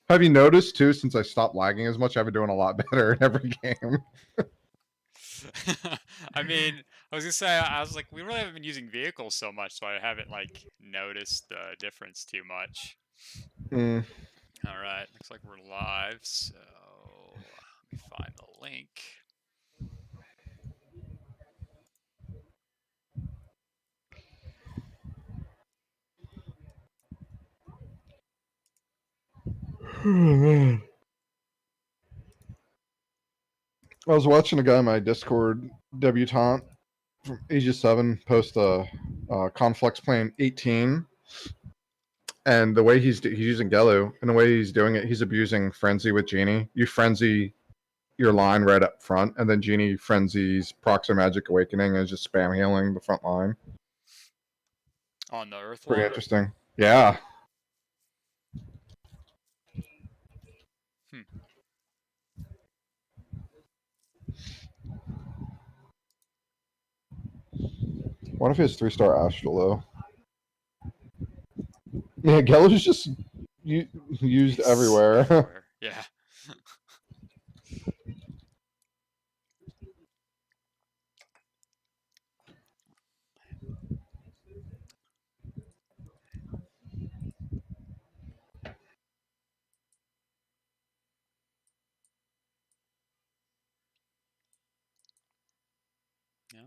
Have you noticed too? Since I stopped lagging as much, I've been doing a lot better in every game. I mean, I was gonna say, I was like, we really haven't been using vehicles so much, so I haven't like noticed the difference too much. Mm. All right, looks like we're live, so let me find the link. Oh, man. I was watching a guy on my Discord, debutante from Aegis 7, post a Conflux playing 18, and the way he's using Gelu, and the way he's doing it, he's abusing Frenzy with Genie. You Frenzy your line right up front, and then Genie frenzies Proxy Magic Awakening and is just spam healing the front line. On the Earth Pretty one? interesting. Yeah. Hmm. What if he has 3-star Astral, though? Yeah, Gelu's just used It's everywhere. everywhere. Yeah. Yeah.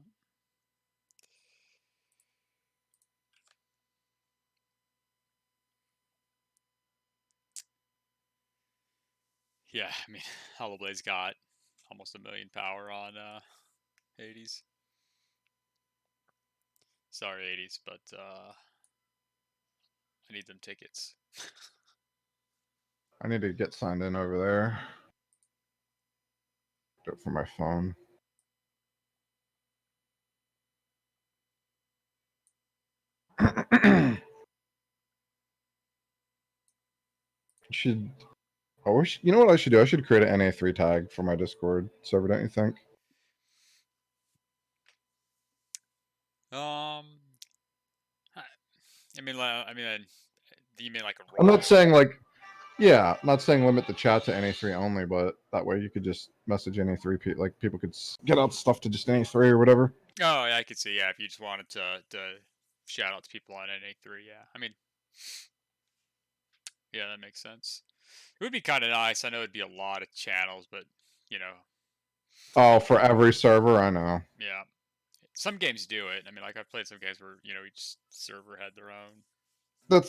Yeah, I mean, Hollow Blade's got almost 1,000,000 power on Hades. Sorry, Hades, but I need them tickets. I need to get signed in over there. Do it for my phone. Should you know what I should do? I should create an NA3 tag for my Discord server, don't you think? Um, I mean, do you mean like a I'm role? not saying like, yeah, I'm not saying limit the chat to NA3 only, but that way you could just message NA3 like people could get out stuff to just NA3 or whatever. Oh, yeah, I could see. Yeah, if you just wanted to shout out to people on NA3, yeah. I mean, yeah, that makes sense. It would be kind of nice. I know it'd be a lot of channels, but you know, Oh, for every server, I know. yeah. Some games do it. I mean, like I've played some games where each server had their own.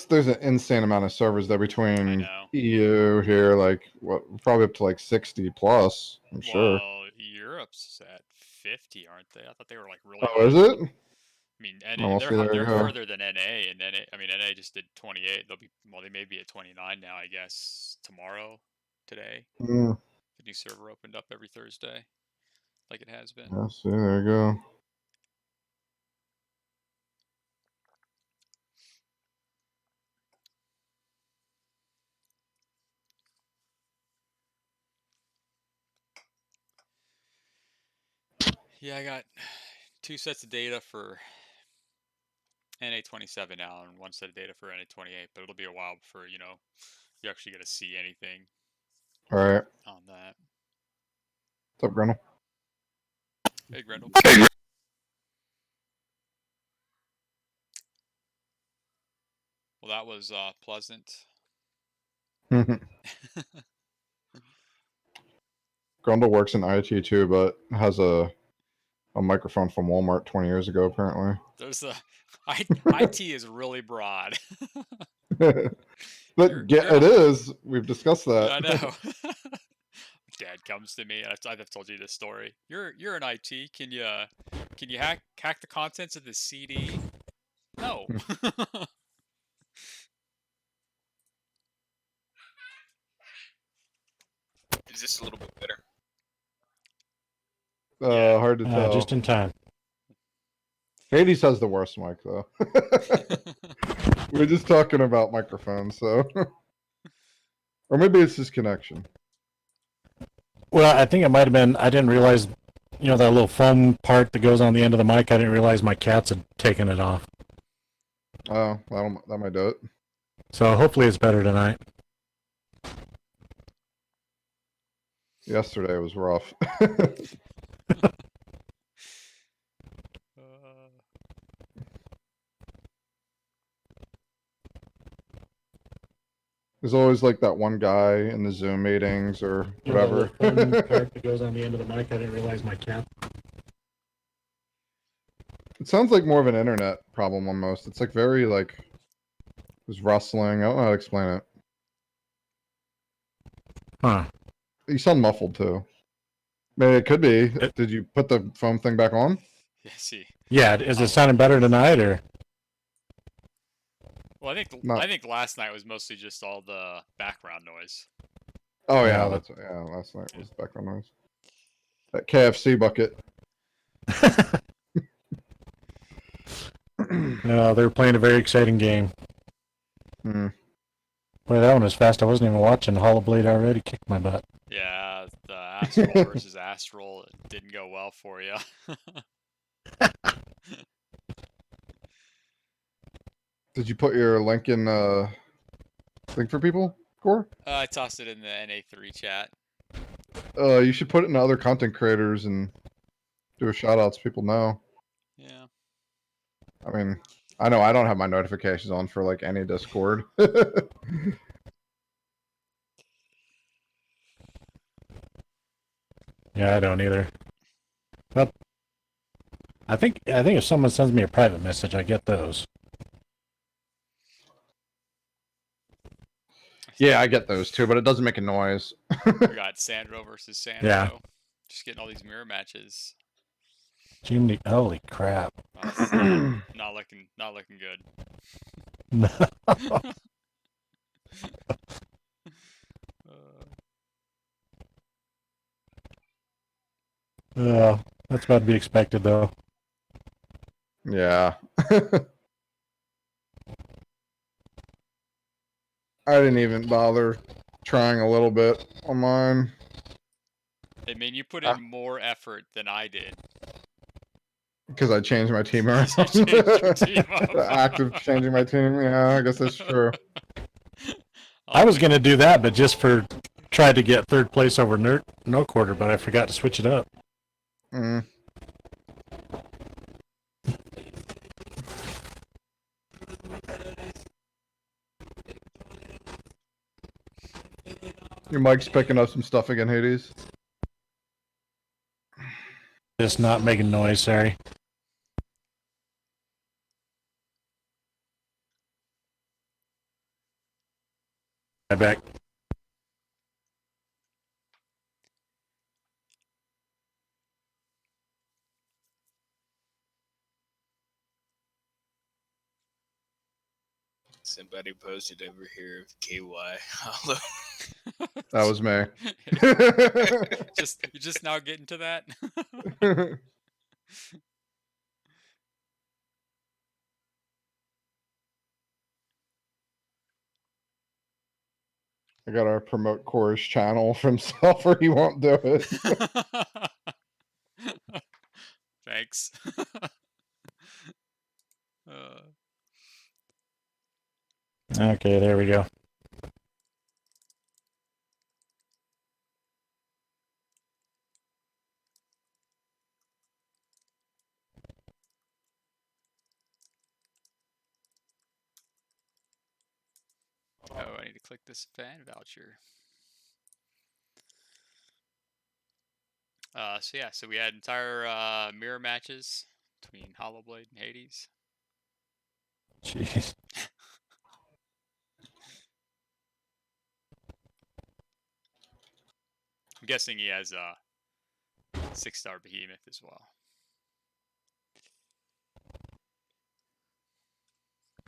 There's an insane amount of servers there I between know. EU here, like what, probably up to like 60 plus, I'm sure. Well, Europe's at 50, aren't they? I thought they were like really Oh, is low. it? I mean, Oh, NA, well, see, there you they're go. further than NA, and NA. I mean, NA just did 28. They may be at 29 now. I guess tomorrow, today, Mm, the new server opened up every Thursday, like it has been. yeah, see, there you go. Yeah, I got 2 sets of data for NA27 now, and 1 set of data for NA28. But it'll be a while before you actually get to see anything All right. on that. What's up, Grendel? Hey, Grendel. Well, that was pleasant. Grundle works in IT too, but has a microphone from Walmart 20 years ago, apparently. There's IT is really broad. But You're it is. We've discussed that. I know. Dad comes to me. I've told you this story. You're an IT. Can you hack the contents of the CD? No. Is this a little bit better? Yeah. Hard to tell. Just in time. Hades has the worst mic, though. We're just talking about microphones, so. Or maybe it's his connection. Well, I think it might have been. I didn't realize, that little foam part that goes on the end of the mic. I didn't realize my cats had taken it off. Oh, that might do it. So hopefully it's better tonight. Yesterday was rough. There's always like that one guy in the Zoom meetings or You know, the whatever. little foam part that goes on the end of the mic. I didn't realize my cat. It sounds like more of an internet problem almost. It's like very like there's rustling. I don't know how to explain it. Huh. You sound muffled too. Maybe it could be. It- Did you put the foam thing back on? Yeah, see. Yeah, is it sounding better tonight or? Well, I think last night was mostly just all the background noise. Oh Yeah, yeah, that's last night was background noise. That KFC bucket. No, they were playing a very exciting game. Hmm. Boy, that one was fast. I wasn't even watching. Hollow Blade already kicked my butt. Yeah, the Astral versus Astral it didn't go well for you. Did you put your link in thing for people, Core? I tossed it in the NA3 chat. You should put it in other content creators and do a shout out so people know. Yeah. I mean, I know I don't have my notifications on for like any Discord. Yeah, I don't either. But I think if someone sends me a private message, I get those. Yeah, I get those too, but it doesn't make a noise. We got Sandro versus Sandro. Yeah. Just getting all these mirror matches. Jimmy, holy crap! Not looking good. That's about to be expected, though. Yeah. I didn't even bother trying a little bit on mine. I mean, you put in more effort than I did. Because I changed my team around. You changed your team up. The act of changing my team. Yeah, I guess that's true. I was gonna do that, but just for try to get third place over no quarter, but I forgot to switch it up. Mm. Your mic's picking up some stuff again, Hades. Just not making noise. Sorry. I back. Somebody posted over here KY Hollow. That was me. You're just now getting to that. I gotta promote Core's channel for himself or he won't do it. Thanks. Okay, there we go. Oh, I need to click this fan voucher. So we had entire mirror matches between Hollow Blade and Hades. Jeez. I'm guessing he has a 6-star behemoth as well.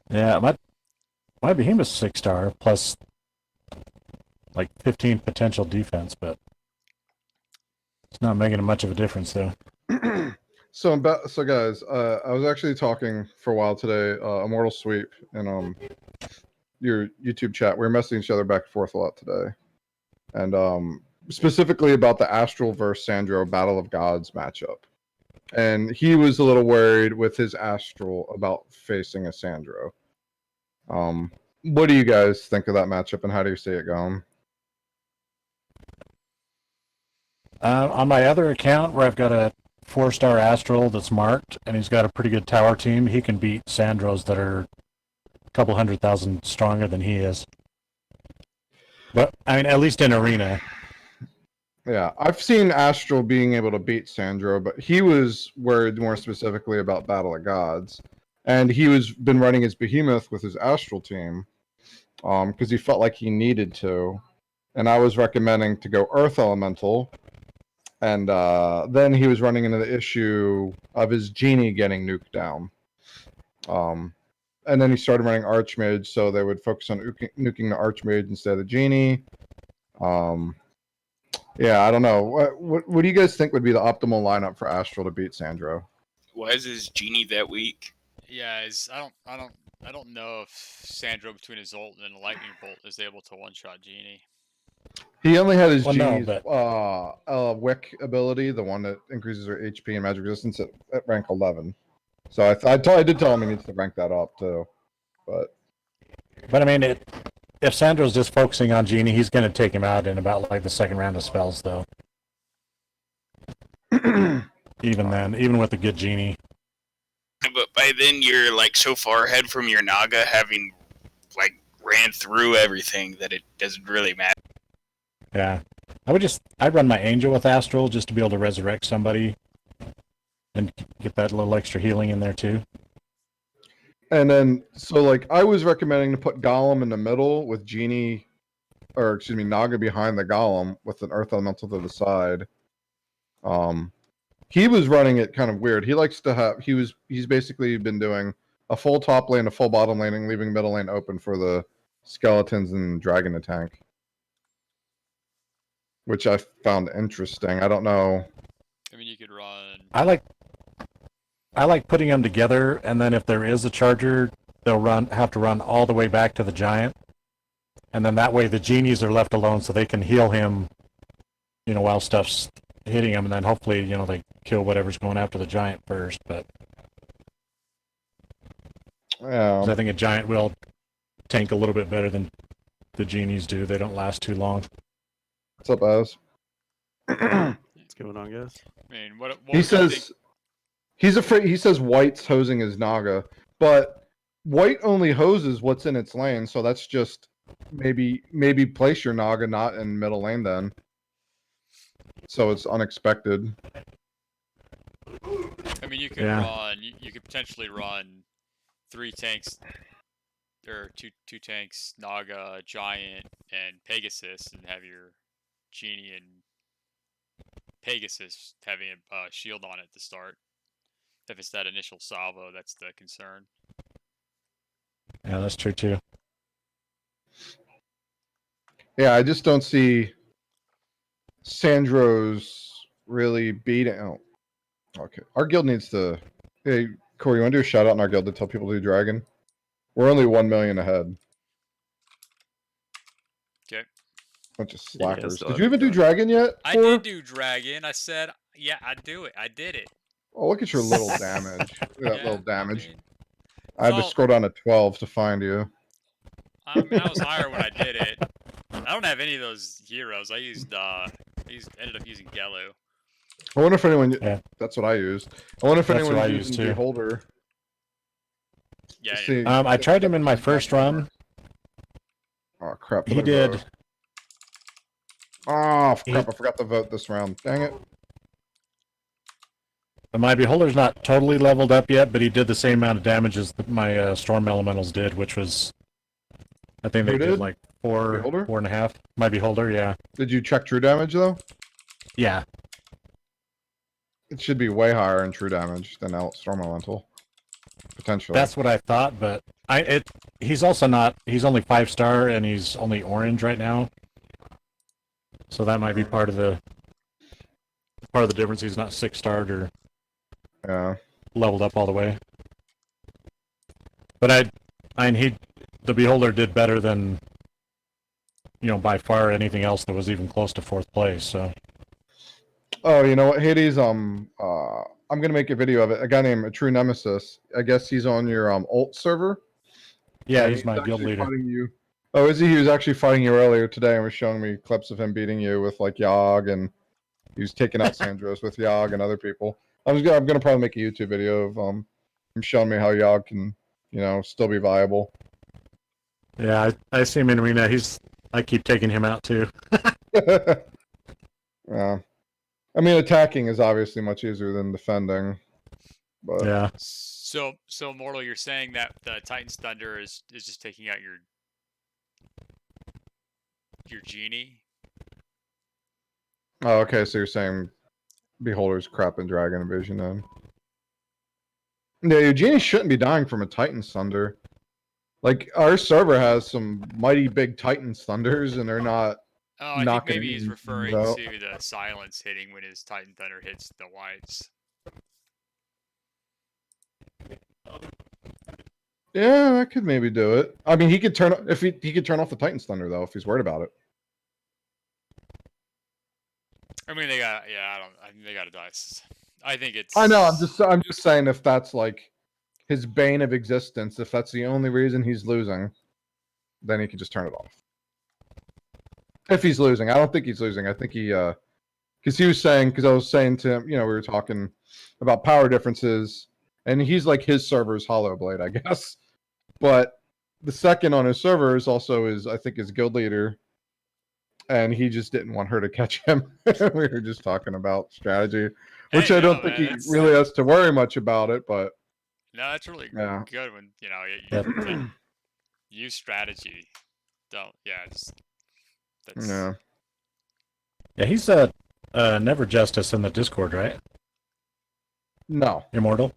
Yeah, my behemoth's 6-star plus like 15 potential defense, but it's not making much of a difference though. So guys, I was actually talking for a while today, Immortal Sweep and your YouTube chat. We were messaging each other back and forth a lot today. And specifically about the Astral versus Sandro Battle of Gods matchup. And he was a little worried with his Astral about facing a Sandro. What do you guys think of that matchup and how do you see it going? On my other account, where I've got a 4-star Astral that's marked, and he's got a pretty good tower team, he can beat Sandros that are a couple 100,000 stronger than he is. But, I mean, at least in Arena. Yeah, I've seen Astral being able to beat Sandro, but he was worried more specifically about Battle of Gods, and he was been running his Behemoth with his Astral team, because he felt like he needed to, and I was recommending to go Earth Elemental, and then he was running into the issue of his Genie getting nuked down, and then he started running Archmage, so they would focus on nuking the Archmage instead of the Genie. Yeah, I don't know. What do you guys think would be the optimal lineup for Astral to beat Sandro? Why is his genie that weak? Yeah, I don't know if Sandro between his ult and a lightning bolt is able to one-shot Genie. He only had his Well, no, Genie's Wick ability, the one that increases her HP and magic resistance at rank 11. So I did tell him he needs to rank that up too. But I mean, if Sandro's just focusing on Genie, he's going to take him out in about like the second round of spells, though. Even then, even with a good Genie. But by then you're like so far ahead from your Naga, having like ran through everything that it doesn't really matter. Yeah. I'd run my Angel with Astral just to be able to resurrect somebody and get that little extra healing in there too. and then so like I was recommending to put Golem in the middle with Genie, or excuse me, Naga behind the Golem with an Earth Elemental to the side. He was running it kind of weird. He likes to have he's basically been doing a full top lane, a full bottom lane, and leaving middle lane open for the skeletons and dragon to tank, which I found interesting. I don't know. I mean, you could run. I like putting them together, and then if there is a charger, they'll have to run all the way back to the giant, and then that way the Genies are left alone so they can heal him, while stuff's hitting him, and then hopefully, they kill whatever's going after the giant first. But Yeah, 'cause I think a giant will tank a little bit better than the Genies do. They don't last too long. what's up, Az? What's going on, guys? I mean, what He would you think- says he's afraid. He says White's hosing his Naga, but White only hoses what's in its lane, so that's just maybe place your Naga not in middle lane then. So it's unexpected. I mean, you could Yeah. run. You could potentially run 3 tanks, or two tanks, Naga, Giant, and Pegasus, and have your Genie and Pegasus having a shield on it to start. If it's that initial salvo, that's the concern. Yeah, that's true too. Yeah, I just don't see Sandro's really beating. Oh, okay. Our guild needs to. Hey, Corey, you want to do a shout out in our guild to tell people to do Dragon? We're only 1 million ahead. Okay. Bunch of Yeah, slackers. still Did have you even to do go. Dragon yet? I Cor? did do Dragon. I said, yeah, I'd do it. I did it. Oh, look at your little damage. Look at that Yeah, little damage. mean, I had to so- scroll down to 12 to find you. I mean, I was higher when I did it. I don't have any of those heroes. I ended up using Gelu. I wonder if anyone. Yeah. That's what I used. I wonder if That's anyone what I used used too. Beholder. Yeah, See- I tried him in my first run. Oh crap! He did I did. vote? Oh He- crap! I forgot to vote this round. Dang it! My Beholder's not totally leveled up yet, but he did the same amount of damage as my Storm Elementals did, which was, I think they Who did did? like Beholder? 4.5. My Beholder, yeah. Did you check true damage though? Yeah. It should be way higher in true damage than Storm Elemental. Potentially. That's what I thought, but he's also not, he's only 5-star and he's only orange right now. So that might be part of the difference. He's not 6-starred or Yeah. leveled up all the way. But the Beholder did better than, by far anything else that was even close to 4th place, so. Oh, you know what, Hades? I'm gonna make a video of it. A guy named True Nemesis. I guess he's on your ult server. Yeah, And he's my guild actually leader. fighting you. Oh, is he? He was actually fighting you earlier today and was showing me clips of him beating you with like Yogg and He was taking out Sandros with Yogg and other people. I'm gonna probably make a YouTube video of him showing me how Yogg can, still be viable. Yeah, I see him in arena. I keep taking him out too. Yeah. I mean, attacking is obviously much easier than defending. But Yeah. So Mortal, you're saying that the Titan's Thunder is just taking out your genie? Oh, okay, so you're saying Beholder's crap in Dragon Invasion then. Yeah, your genie shouldn't be dying from a Titan's Thunder. Like, our server has some mighty big Titan's Thunders, and they're not. Oh, I Not think gonna maybe he's be referring out. to the silence hitting when his Titan Thunder hits the whites. Yeah, that could maybe do it. I mean, he could turn he could turn off the Titan's Thunder though if he's worried about it. I mean, they got I think they got to dice. I think it's. I know. I'm just saying if that's like his bane of existence, if that's the only reason he's losing, then he can just turn it off. If he's losing, I don't think he's losing. I think because he was saying, because I was saying to him, we were talking about power differences, and he's like his server's Hollow Blade, I guess. But the second on his server is also I think his guild leader, and he just didn't want her to catch him. We were just talking about strategy, which Hey, I don't no, think man, he that's- really has to worry much about it. But No, that's really Yeah. good when you use strategy. Don't just that's yeah, Yeah, he's a Never Justice in the Discord, right? no, Immortal.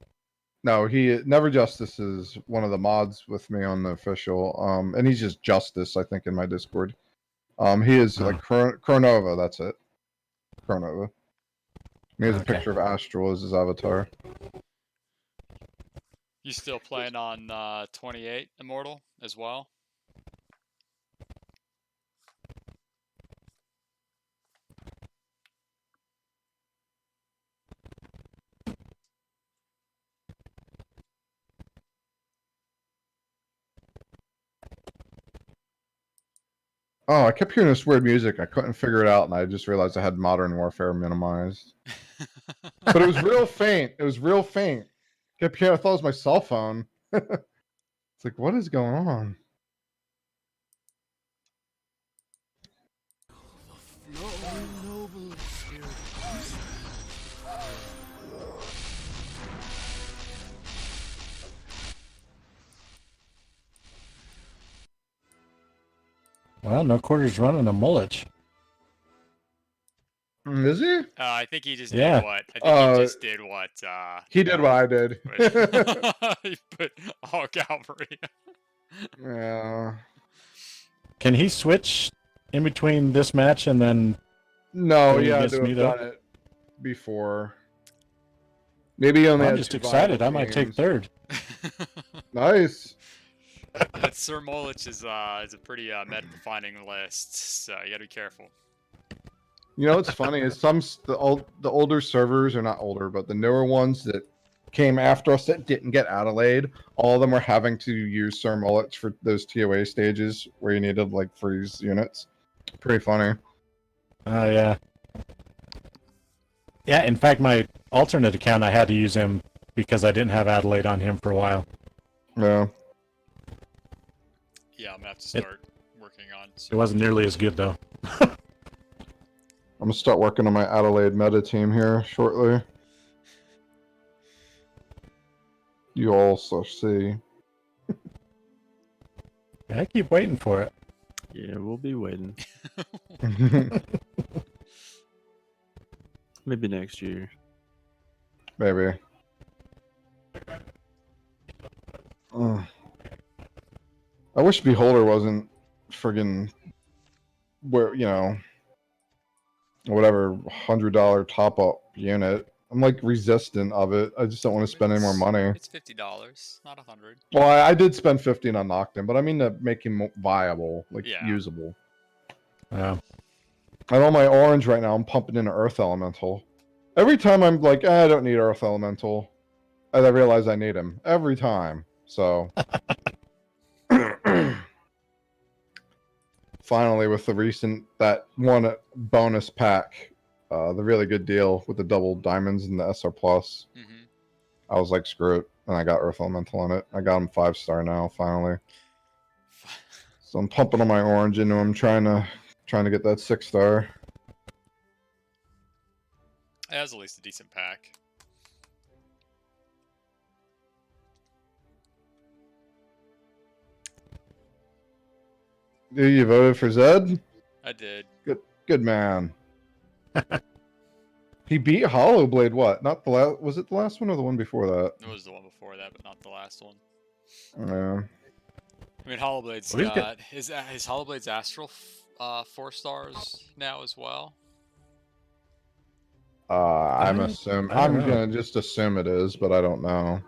he Never Justice is one of the mods with me on the official, and he's just Justice, I think, in my Discord. He is like Chronova. That's it, Chronova. He has a Okay. picture of Astral as his avatar. You still playing on 28 Immortal as well? Oh, I kept hearing this weird music. I couldn't figure it out, and I just realized I had Modern Warfare minimized. But it was real faint. It was real faint. Kept hearing. I thought it was my cell phone. It's like, what is going on? Well, no quarters running a mullet. Is he? I think he just Yeah. did what. I think he just did what. He did what I did. He put all cavalry. Yeah. Can he switch in between this match and then? No, Going yeah, against to have me, though? done it before. Maybe he only I'm had just 2 excited. I viable might take games. third. Nice. That Sir Molich is a pretty meta-defining list, so you gotta be careful. You know what's funny is the older servers, or not older, but the newer ones that came after us that didn't get Adelaide, all of them were having to use Sir Mullets for those TOA stages where you needed like freeze units. Pretty funny. Oh yeah. Yeah. In fact, my alternate account, I had to use him because I didn't have Adelaide on him for a while. Yeah. Yeah, I'm gonna have to start working on. It wasn't nearly as good though. I'm gonna start working on my Adelaide meta team here shortly. You also see. I keep waiting for it. Yeah, we'll be waiting. Maybe next year. Maybe. Ugh. I wish Beholder wasn't friggin' whatever $100 top up unit. I'm like resistant of it. I just don't want to spend any more money. It's $50, not $100. Well, I did spend 15 on Noctem, but I mean to make him viable, like Yeah. usable. Yeah. And on my orange right now, I'm pumping in Earth Elemental. Every time I'm like, I don't need Earth Elemental, and I realize I need him every time. So finally, with the recent that one bonus pack the really good deal with the double diamonds and the SR Plus. Mm-hmm. I was like, screw it, and I got Earth Elemental on it. I got him 5-star now, finally. So I'm pumping on my orange into him, trying to get that 6-star. It has at least a decent pack. Dude, you voted for Zed? I did. Good man. He beat Hollowblade. What? Not the last? Was it the last one or the one before that? It was the one before that, but not the last one. Yeah. I mean, Hollowblade's Well, he's got his Hollowblade's Astral 4 stars now as well. I'm I don't know. gonna just assume it is, but I don't know.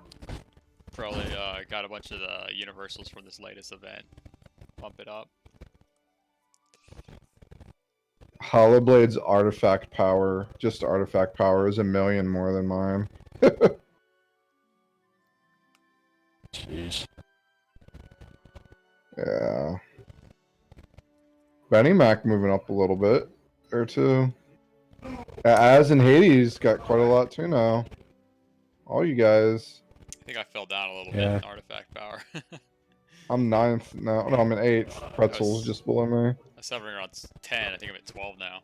Probably got a bunch of the universals from this latest event. Bump it up. Hollowblade's artifact power, just artifact power, is 1,000,000 more than mine. Jeez. Yeah. Benny Mac moving up a little bit or two. Az and Hades got quite a lot too now. All you guys. I think I fell down a little Yeah. bit in artifact power. I'm 9th now. No, I'm in 8th. Pretzel's just below me. I was hovering around 10. I think I'm at 12 now.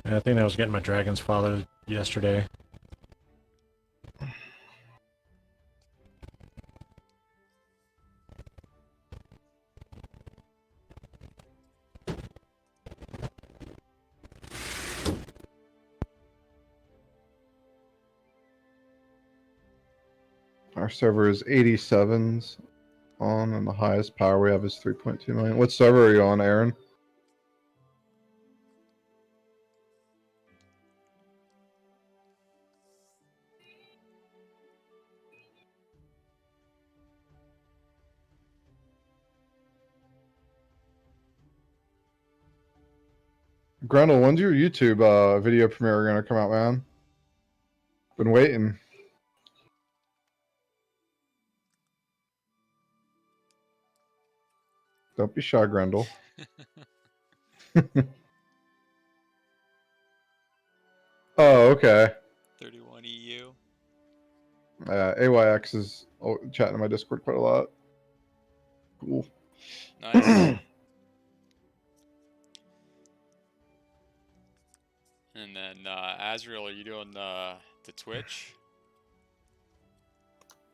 Yeah, I think I was getting my Dragon's Father yesterday. Our server is 87s on, and the highest power we have is 3.2 million. What server are you on, Aaron? Grundle, when's your YouTube video premiere gonna come out, man? Been waiting. Don't be shy, Grundle. Oh, okay. 31 EU. AYX is chatting in my Discord quite a lot. Cool. Nice. And then Azrael, are you doing the Twitch?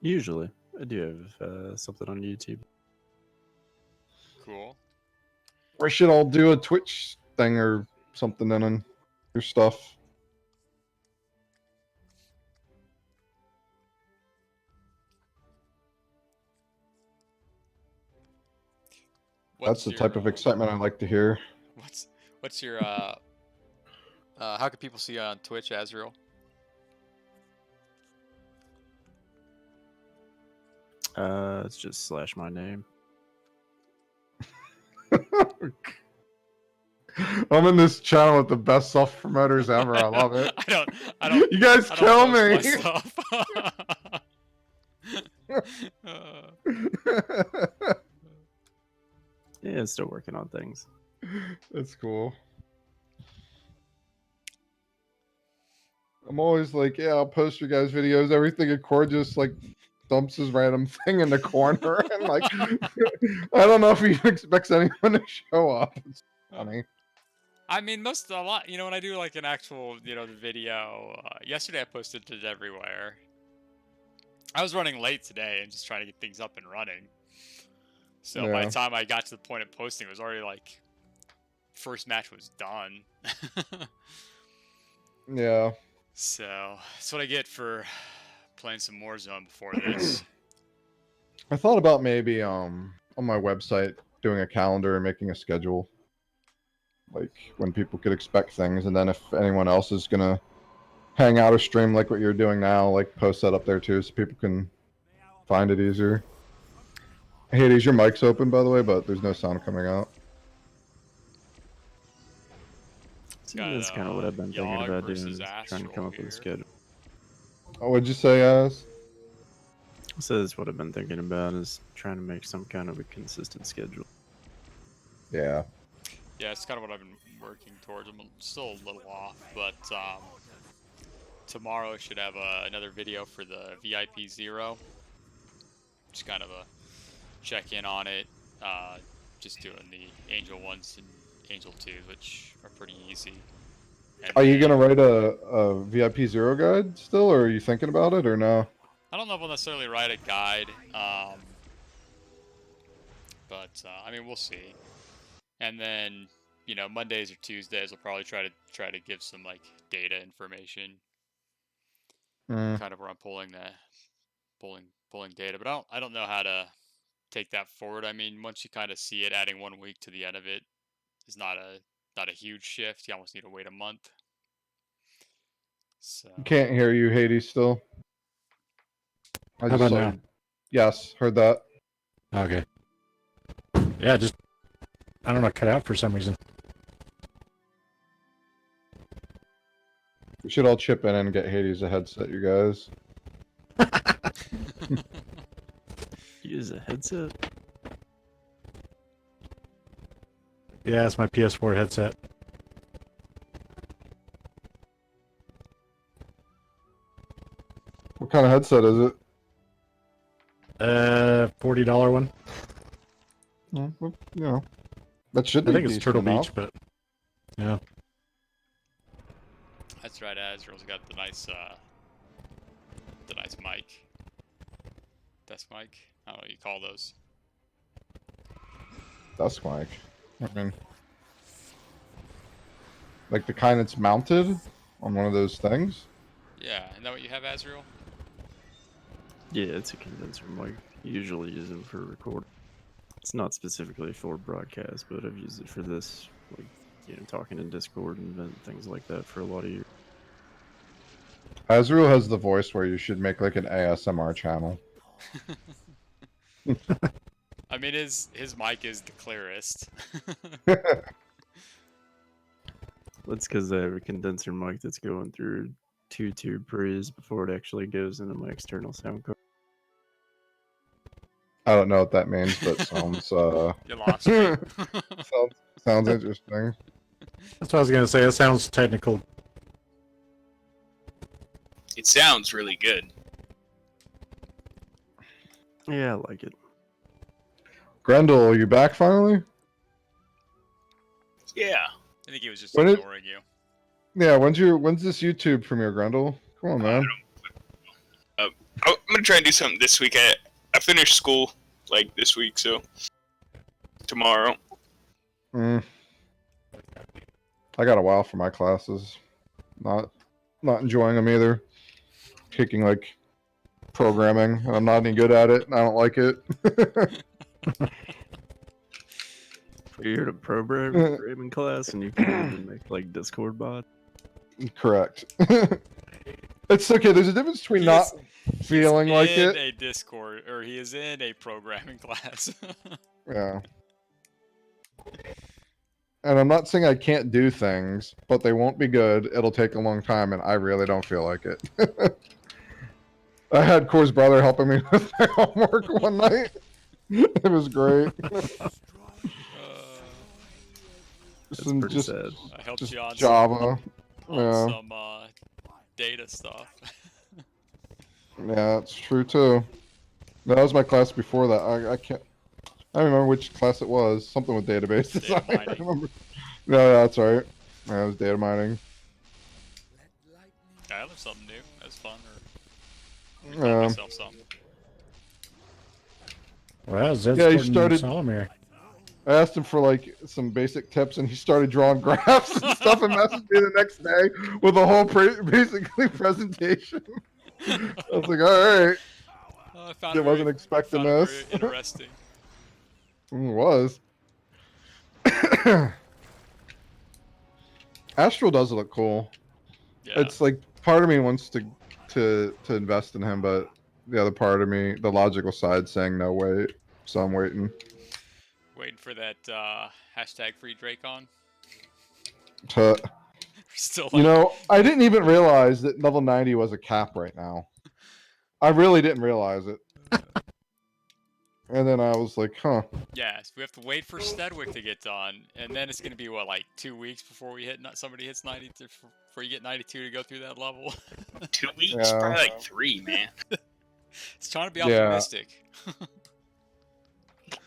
Usually, I do have something on YouTube. Cool. We should all do a Twitch thing or something in your stuff. That's the type of excitement I like to hear. What's your how can people see you on Twitch, Azrael? It's just / my name. I'm in this channel with the best self promoters ever. I love it. I don't. You guys I kill don't me. post my stuff. Yeah, still working on things. That's cool. I'm always like, yeah, I'll post your guys' videos. Everything in Core just like dumps his random thing in the corner, and like, I don't know if he expects anyone to show up. It's funny. I mean, you know, when I do like an actual, you know, the video, yesterday I posted it everywhere. I was running late today and just trying to get things up and running. So by Yeah. the time I got to the point of posting, it was already like, first match was done. Yeah. So that's what I get for playing some Warzone before this. I thought about maybe on my website doing a calendar and making a schedule, like when people could expect things, and then if anyone else is gonna hang out or stream like what you're doing now, like post that up there too, so people can find it easier. Hades, your mic's open by the way, but there's no sound coming out. See, Got, that's kind of what I've been thinking Yogg about doing, versus is trying to Astral come up with here. a schedule. Oh, what'd you say, Az? So that's what I've been thinking about, is trying to make some kind of a consistent schedule. Yeah. Yeah, it's kind of what I've been working towards. I'm still a little off, but tomorrow I should have another video for the VIP 0. Just kind of a check-in on it. Just doing the Angel 1s and Angel 2s, which are pretty easy. And Are you gonna then- write a VIP 0 guide still, or are you thinking about it, or no? I don't know if I'll necessarily write a guide, but I mean, we'll see. And then, you know, Mondays or Tuesdays, I'll probably try to give some like data information, Mm. kind of where I'm pulling data. But I don't know how to take that forward. I mean, once you kind of see it, adding 1 week to the end of it is not a huge shift. You almost need to wait a month. So Can't hear you, Hades. Still. I How just about saw now? you- Yes, heard that. Okay. Yeah, just I don't know, cut out for some reason. We should all chip in and get Hades a headset, you guys. Use a headset. Yeah, it's my PS4 headset. What kind of headset is it? $40 one. Well, you know, that should I be think it's decent Turtle enough. Beach, but yeah. that's right. Azrael's got the nice mic. Desk mic. I don't know what you call those. That's Mike. I mean, like the kind that's mounted on one of those things. Yeah, isn't that what you have, Azrael? Yeah, it's a condenser mic. Usually use it for recording. It's not specifically for broadcast, but I've used it for this, like, you know, talking in Discord and things like that for a lot of years. Azrael has the voice where you should make like an ASMR channel. I mean, his mic is the clearest. That's because I have a condenser mic that's going through 2 tube pre's before it actually goes into my external sound card. I don't know what that means, but sounds You lost me. sounds interesting. That's what I was gonna say. It sounds technical. It sounds really good. Yeah, I like it. Grendel, are you back finally? Yeah. I think he was just What is- ignoring you. Yeah. When's this YouTube premiere, Grendel? Come on, man. I'm gonna try and do something this week. I finished school like this week, so tomorrow. I got a while for my classes. Not enjoying them either. Taking like programming, and I'm not any good at it. And I don't like it. You're in a programming class and you can even make like Discord bot. Correct. It's okay. There's a difference between He not is- feeling like in it. a Discord, or he is in a programming class. Yeah. And I'm not saying I can't do things, but they won't be good. It'll take a long time, and I really don't feel like it. I had Core's brother helping me with my homework one night. It was great. That's Some pretty just, sad. I helped just you on Java. some, Yeah. some data stuff. Yeah, it's true too. That was my class before that. I can't. I don't remember which class it was. Something with databases. Data I mining. remember. No, that's right. Yeah, it was data mining. I learned something new. That was fun. Or taught Yeah. myself something. Well, Zed's Yeah, he putting started- Solomir. I asked him for like some basic tips, and he started drawing graphs and stuff, and messaged me the next day with a whole basically presentation. I was like, all right, I found I it wasn't very- expecting found it this. very interesting. It was. Astral does look cool. Yeah. It's like part of me wants to invest in him, but the other part of me, the logical side, saying no, wait. So I'm waiting. Waiting for that hashtag free Dracon. To, Still, you know, I didn't even realize that level 90 was a cap right now. I really didn't realize it. And then I was like, huh. Yes, we have to wait for Stedwick to get done, and then it's gonna be what, like 2 weeks before we hit somebody hits 92 before you get 92 to go through that level. 2 weeks, Yeah. probably like 3, man. It's trying to be Yeah. optimistic.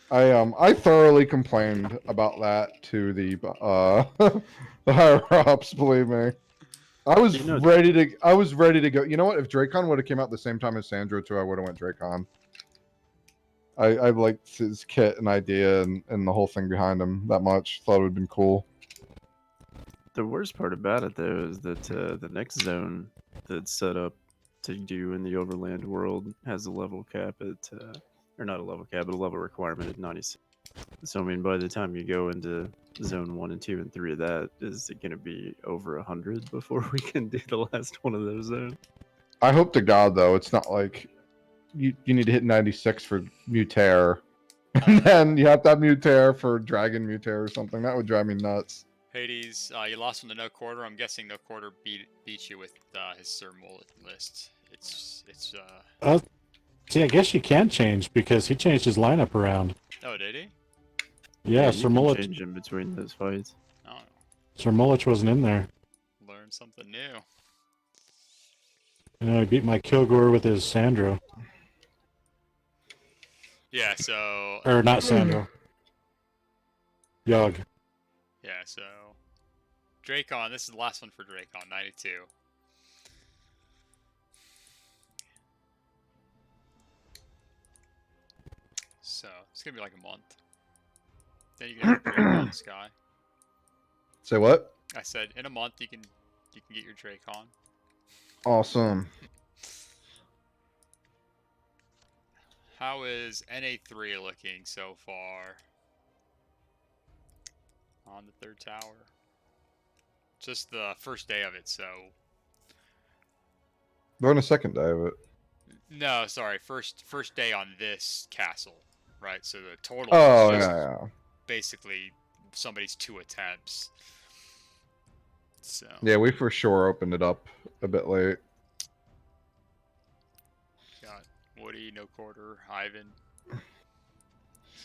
I thoroughly complained about that to the the higher ups, believe me. I was You know- ready to go. You know what? If Dracon would have came out the same time as Sandro too, I would have went Dracon. I liked his kit and idea and the whole thing behind him that much. Thought it would have been cool. The worst part about it, though, is that the next zone that's set up to do in the Overland world has a level cap at, or not a level cap, but a level requirement at 96. So, I mean, by the time you go into zone 1 and 2 and 3 of that, is it going to be over 100 before we can do the last one of those zones? I hope to God though, it's not like you need to hit 96 for Mutair, and then you have to have Mutair for Dragon Mutair or something. That would drive me nuts. Hades, you lost from the No Quarter. I'm guessing No Quarter beat you with his Sir Mullet list. It's See, I guess you can change because he changed his lineup around. Oh, did he? Yeah, you Sir can Mullich. change in between those fights. Oh, Sir Mullich wasn't in there. learn something new. You know, he beat my Kilgore with his Sandro. Yeah, so Or not Sandro. Yogg. yeah, so Dracon. This is the last one for Dracon, 92. So it's gonna be like a month. Then you can have your Dracon Sky. Say what? I said in a month you can get your Dracon. Awesome. How is NA3 looking so far? On the third tower. Just the first day of it, so They're on the second day of it. no, sorry, first day on this castle, right? So the total Oh is just yeah. basically somebody's 2 attempts. So Yeah, we for sure opened it up a bit late. got Woody, No Quarter, Ivan.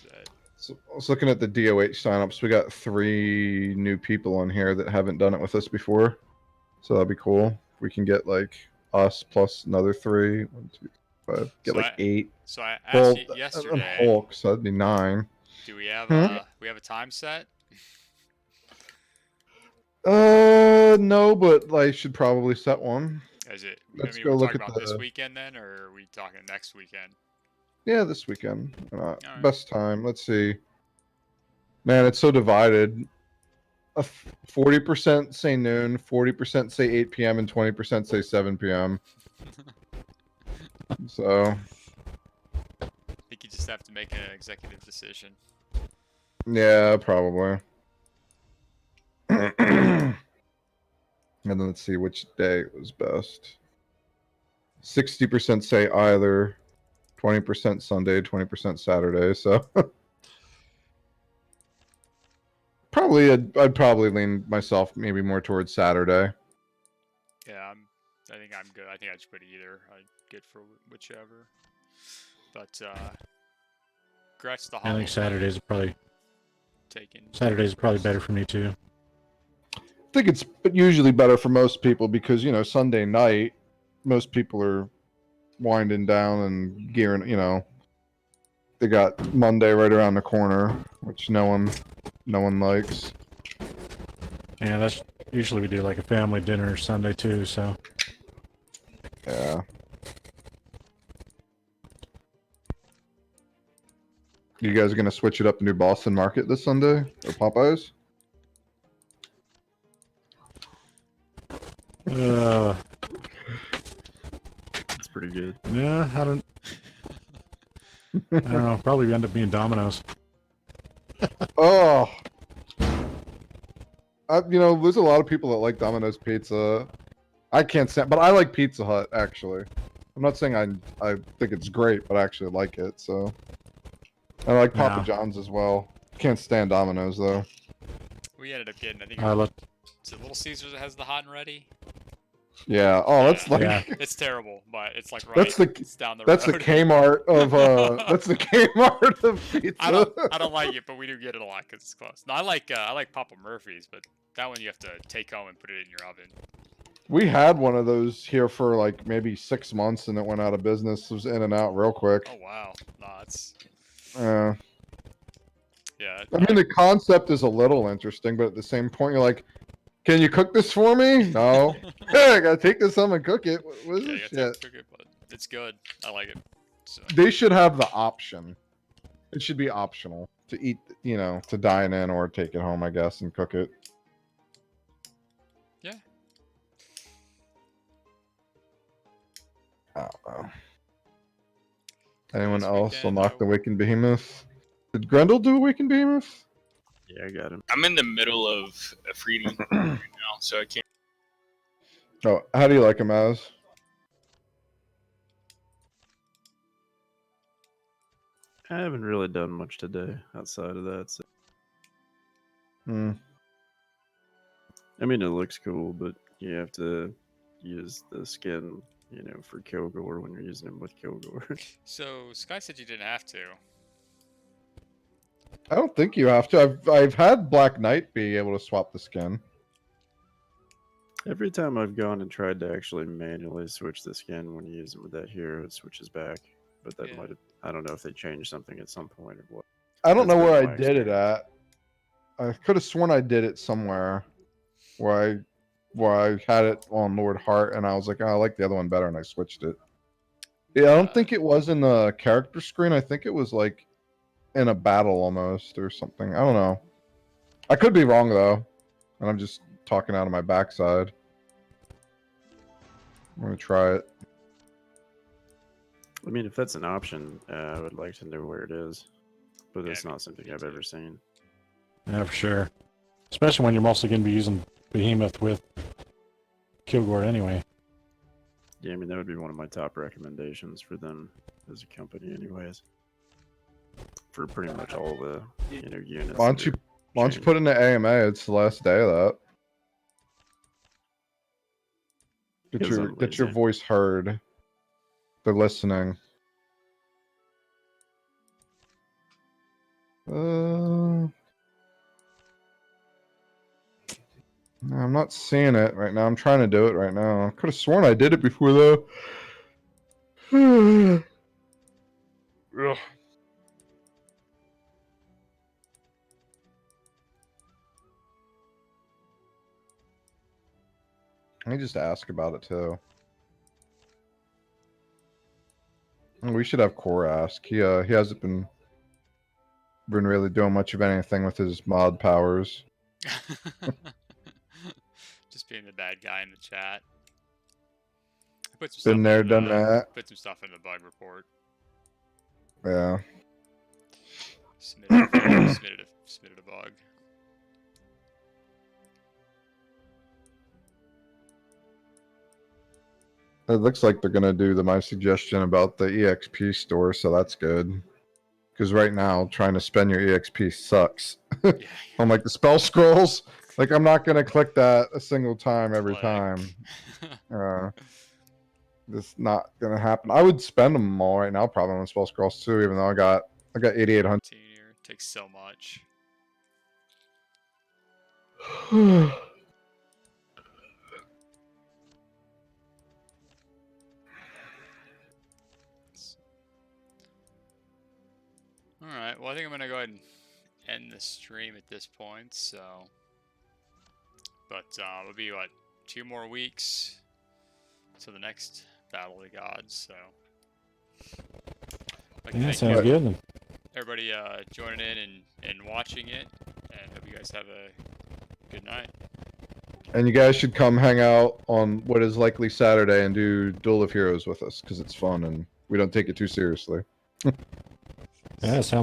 Zed. So I was looking at the DOH signups. We got 3 new people on here that haven't done it with us before. So that'd be cool. We can get like us plus another 3. 1, 2, 5. Get So like 8. So I asked Well, you and yesterday, Hulk, so that'd be 9. do we have Hmm? a time set? No, but I should probably set one. Is it? Let's I mean, go we're look talking at about this the- weekend then, or are we talking next weekend? Yeah, this weekend. Alright. Best time. Let's see. Man, it's so divided. 40% say noon, 40% say 8 p.m., and 20% say 7 p.m. So, I think you just have to make an executive decision. yeah, probably. And then let's see which day was best. 60% say either. 20% Sunday, 20% Saturday. So probably I'd probably lean myself maybe more towards Saturday. Yeah, I think I'm good. I think I just put either. I'm good for whichever. But Gretz the I Hollow think Saturdays are taken. probably better for me too. I think it's usually better for most people because, you know, Sunday night, most people are winding down and gearing, you know, they got Monday right around the corner, which no one likes. Yeah, that's usually we do like a family dinner Sunday too. So Yeah. You guys are gonna switch it up to New Boston Market this Sunday or Popeyes? It's pretty good. yeah, I don't know. Probably end up being Domino's. Oh, you know, there's a lot of people that like Domino's Pizza. I can't stand, but I like Pizza Hut actually. I'm not saying I think it's great, but I actually like it. So I like Papa Yeah. John's as well. Can't stand Domino's though. We ended up getting, I think, I looked. is it Little Caesars that has the hot and ready? Yeah. Oh, that's Yeah. like Yeah. It's terrible, but it's like right. That's the- it's down the that's the road. Kmart of that's the Kmart of pizza. I don't like it, but we do get it a lot because it's close. No, I like Papa Murphy's, but that one you have to take home and put it in your oven. We had one of those here for like maybe 6 months, and it went out of business. It was in and out real quick. Oh wow, nah, it's Yeah. yeah. I mean, the concept is a little interesting, but at the same point, you're like, "Can you cook this for me?" No. Hey, I gotta take this home and cook it. What is yeah, this you have shit? to cook it, but it's good. I like it. So, They should have the option. It should be optional to eat, to dine in or take it home, I guess, and cook it. yeah. I don't know. Anyone This else weekend, unlock the Awakened Behemoth? Did Grendel do Awakened Behemoth? Yeah, I got him. I'm in the middle of a freedom right now, so I can't. Oh, how do you like him as? I haven't really done much today outside of that. So. Hmm. I mean, it looks cool, but you have to use the skin, for Kilgore when you're using him with Kilgore. So Sky said you didn't have to. I don't think you have to. I've had Black Knight be able to swap the skin. Every time I've gone and tried to actually manually switch the skin when you use it with that hero, it switches back. But that Yeah. might have, I don't know if they changed something at some point or what. I don't That's know been where I my did it experience. at. I could have sworn I did it somewhere where I had it on Lord Heart, and I was like, oh, I like the other one better, and I switched it. Yeah, I don't think it was in the character screen. I think it was like in a battle almost or something. I don't know. I could be wrong though, and I'm just talking out of my backside. I'm gonna try it. I mean, if that's an option, I would like to know where it is. But Yeah, it's not something me I've too. ever seen. Yeah, for sure. Especially when you're mostly going to be using Behemoth with Kilgore anyway. Yeah, I mean, that would be one of my top recommendations for them as a company, anyways. For pretty much all the, units. Why don't you put in the AMA? It's the last day of that. Because I'm Get your lazy. voice heard. They're listening. No, I'm not seeing it right now. I'm trying to do it right now. I could have sworn I did it before though. Ugh. Let me just ask about it too. We should have Core ask. He hasn't been really doing much of anything with his mod powers. Just being the bad guy in the chat. I put some Been stuff there, in done the, that. Put some stuff in the bug report. Yeah. Submitted a bug. It looks like they're gonna do my suggestion about the EXP store, so that's good. Because right now, trying to spend your EXP sucks. Yeah. I'm like the spell scrolls. Like I'm not gonna click that a single time every Click. time. This not gonna happen. I would spend them all right now, probably on spell scrolls too. Even though I got 8,800. Here takes so much. All right. Well, I think I'm gonna go ahead and end the stream at this point. So, but it'll be what 2 more weeks till the next Battle of the Gods. So, like, Yeah, thank sounds you, good. everybody joining in and watching it, and hope you guys have a good night. And you guys should come hang out on what is likely Saturday and do Duel of Heroes with us because it's fun and we don't take it too seriously. Yeah, sounds